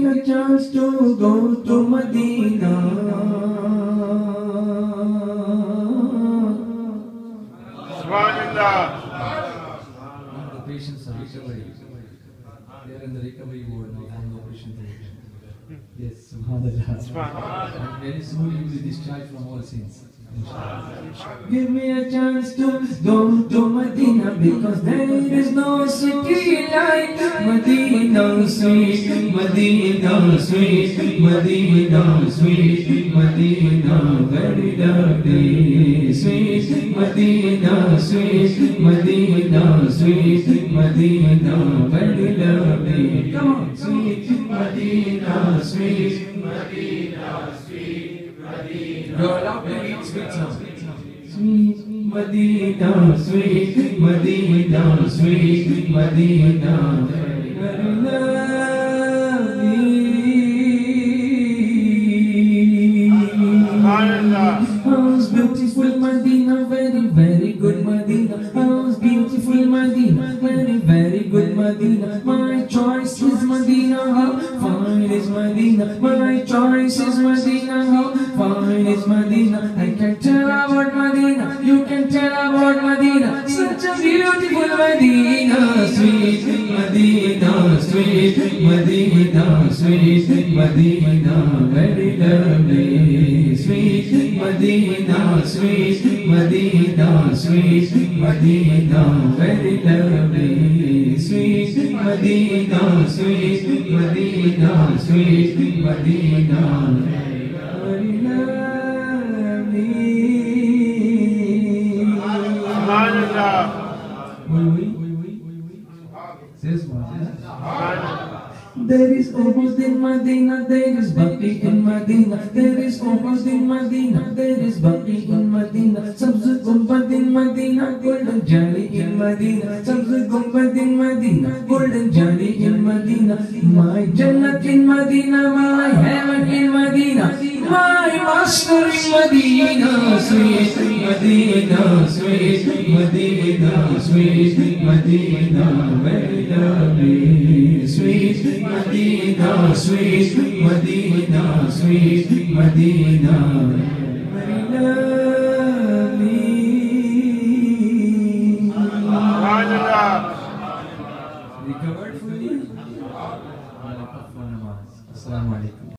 me a chance to go to Madina. Subhanallah. The patients are recovering. They are in the recovery ward now from the operation theatre. Yes, subhanallah. And very soon you will be discharged from all sins. Give me a chance to go to Madina, because there is no city like Madina, sweet Madina, sweet Madina, sweet Madina, very lovely, sweet Madina, sweet Madina, sweet Madina, very lovely. Come on, sweet Madina, sweet Madina, sweet Madina. Roll up the beat, sweet sound. Sweet Madina, sweet Madina, sweet Madina, very lovely. How's beautiful Madina, very, very good Madina. How's beautiful Madina, very, very good Madina. My choice is Madina, how fine is Madina. My choice is Madina, how fine is Madina. I can tell about Madina, you can tell about Madina. Such a beautiful Madina, sweet Madina, sweet Madina, sweet Madina, very lovely. Sweet Madina, sweet Madina, sweet Madina, very lovely. Sweet Madina, sweet Madina, sweet Madina, very lovely. Subhanallah. Says Madina. There is almost in Madina, there is Baqi in Madina. There is almost in Madina, there is Baqi in Madina. Sabz Gumbad in Madina, golden jali in Madina. Sabz Gumbad in Madina, golden jali in Madina. My Jannat in Madina, my heaven in Madina, my master in Madina. Sweet Madina, sweet Madina, sweet Madina, very lovely. Sweet Madina, sweet Madina, sweet Madina.